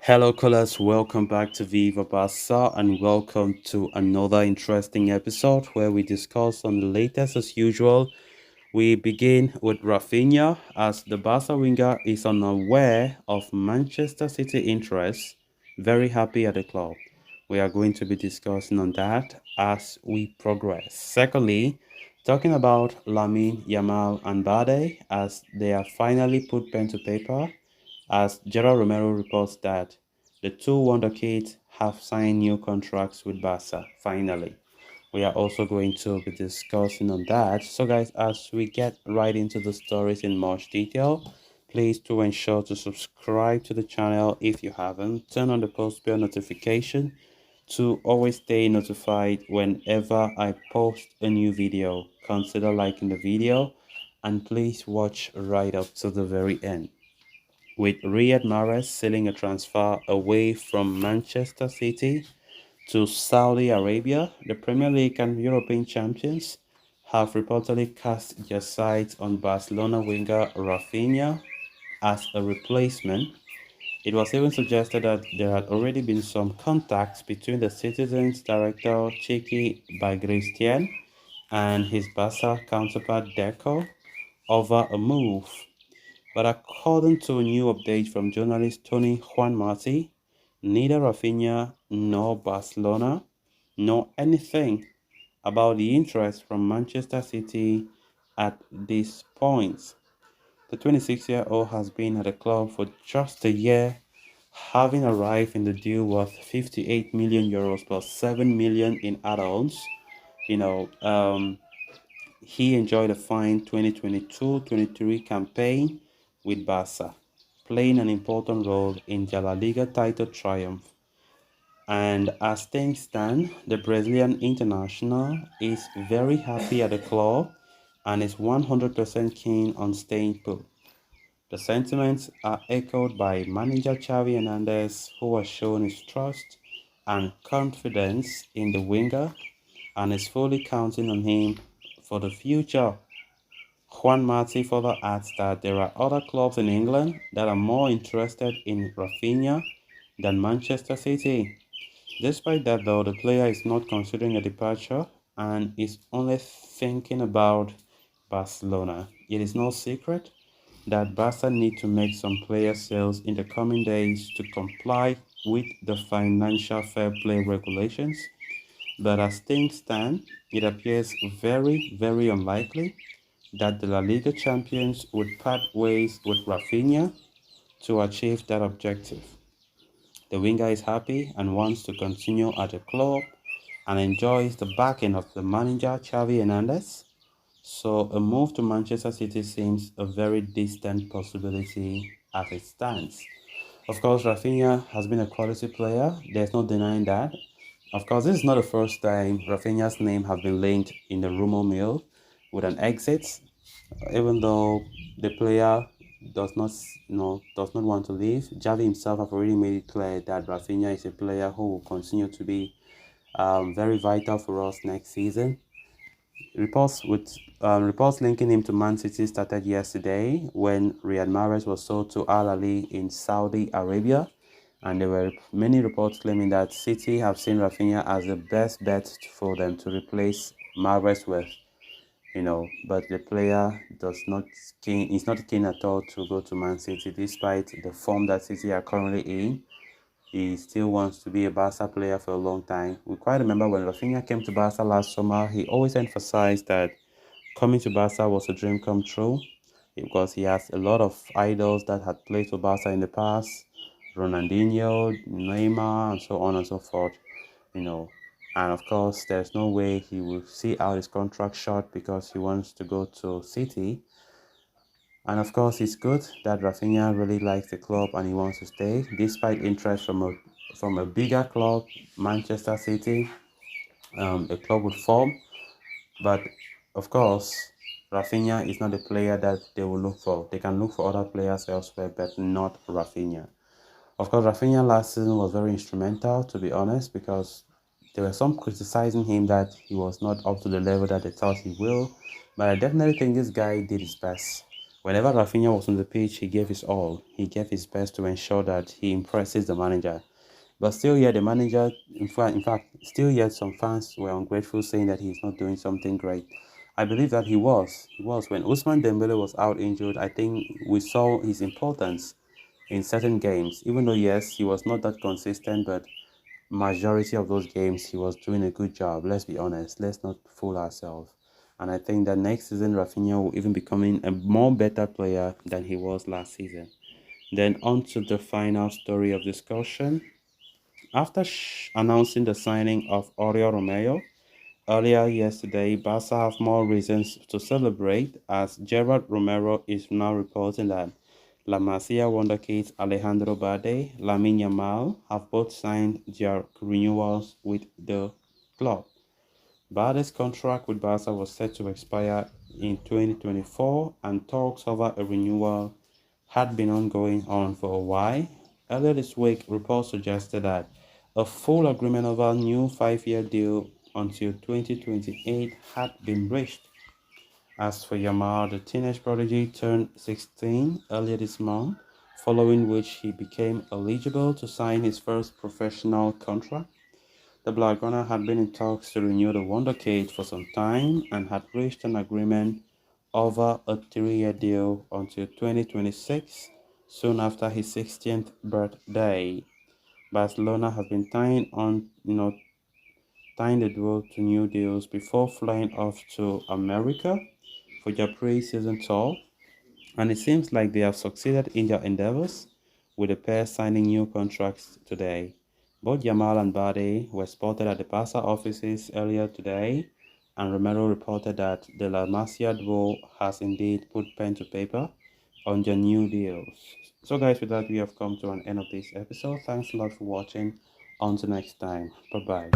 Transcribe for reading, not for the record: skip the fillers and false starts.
Hello, callers. Welcome back to Viva Barca and welcome to another interesting episode where we discuss on the latest as usual. We begin with Raphinha as the Barca winger is unaware of Manchester City interests. Very happy at the club. We are going to be discussing on that as we progress. Secondly, talking about Lamine Yamal and Balde as they have finally put pen to paper as Gerard Romero reports that the two Wonder Kids have signed new contracts with Barca, finally. We are also going to be discussing on that. So, guys, as we get right into the stories in much detail, please do ensure to subscribe to the channel if you haven't. Turn on the post bell notification to always stay notified whenever I post a new video. Consider liking the video and please watch right up to the very end. With Riyad Mahrez sealing a transfer away from Manchester City to Saudi Arabia, the Premier League and European champions have reportedly cast their sights on Barcelona winger Raphinha as a replacement. It was even suggested that there had already been some contacts between the Citizens director Chiki Bagristian and his Barca counterpart Deco over a move. But according to a new update from journalist Tony Juan Marti, neither Raphinha nor Barcelona know anything about the interest from Manchester City at this point. The 26-year-old has been at the club for just a year, having arrived in the deal worth 58 million euros plus 7 million in add-ons. You know, he enjoyed a fine 2022-23 campaign with Barca, playing an important role in the La Liga title triumph. And as things stand, the Brazilian international is very happy at the club and is 100% keen on staying put. The sentiments are echoed by manager Xavi Hernandez, who has shown his trust and confidence in the winger and is fully counting on him for the future. Juan Marti further adds that there are other clubs in England that are more interested in Raphinha than Manchester City. Despite that, though, the player is not considering a departure and is only thinking about Barcelona. It is no secret that Barca need to make some player sales in the coming days to comply with the financial fair play regulations. But as things stand, it appears very, very unlikely that the La Liga champions would part ways with Raphinha to achieve that objective. The winger is happy and wants to continue at the club and enjoys the backing of the manager Xavi Hernandez. So a move to Manchester City seems a very distant possibility as it stands. Of course, Raphinha has been a quality player. There's no denying that. Of course, this is not the first time Raphinha's name has been linked in the rumor mill with an exit, even though the player does not want to leave. Javi himself have already made it clear that Raphinha is a player who will continue to be very vital for us next season. Reports linking him to Man City started yesterday when Riyad Mahrez was sold to Al Ahly in Saudi Arabia, and there were many reports claiming that City have seen Raphinha as the best bet for them to replace Mahrez with. But the player is not keen at all to go to Man City despite the form that City are currently in. He still wants to be a Barca player for a long time. We quite remember when Raphinha came to Barca last summer, he always emphasized that coming to Barca was a dream come true because he has a lot of idols that had played for Barca in the past, Ronaldinho, Neymar, and so on and so forth. You know, and of course, there's no way he will see out his contract short because he wants to go to City. And of course, it's good that Raphinha really likes the club and he wants to stay, despite interest from a bigger club, Manchester City, a club with form. But of course, Raphinha is not the player that they will look for. They can look for other players elsewhere, but not Raphinha. Of course, Raphinha last season was very instrumental, to be honest, because there were some criticizing him that he was not up to the level that they thought he will. But I definitely think this guy did his best. Whenever Raphinha was on the pitch, he gave his all. He gave his best to ensure that he impresses the manager. But still yet the manager, in fact, still yet some fans were ungrateful, saying that he's not doing something great. I believe that he was. He was. When Usman Dembele was out injured, I think we saw his importance in certain games. Even though, yes, he was not that consistent, but majority of those games he was doing a good job. Let's be honest. Let's not fool ourselves. And I think that next season Rafinha will even becoming a more better player than he was last season. Then on to the final story of discussion. After announcing the signing of Oriol Romeo earlier yesterday, Barca have more reasons to celebrate as Gerard Romero is now reporting that La Masia wonderkids Alejandro Balde, Lamine Yamal have both signed their renewals with the club. Balde's contract with Barca was set to expire in 2024 and talks over a renewal had been ongoing on for a while. Earlier this week, reports suggested that a full agreement over a new 5-year deal until 2028 had been reached. As for Yamal, the teenage prodigy turned 16 earlier this month, following which he became eligible to sign his first professional contract. The Blaugrana had been in talks to renew the Wonderkid for some time and had reached an agreement over a 3-year deal until 2026, soon after his 16th birthday. Barcelona has been tying the duo to new deals before flying off to America for their pre-season tour, and it seems like they have succeeded in their endeavors, with the pair signing new contracts today. Both Yamal and Bade were spotted at the Barca offices earlier today, and Romero reported that the La Masia duo has indeed put pen to paper on their new deals. So, guys, with that, we have come to an end of this episode. Thanks a lot for watching. Until next time, bye bye.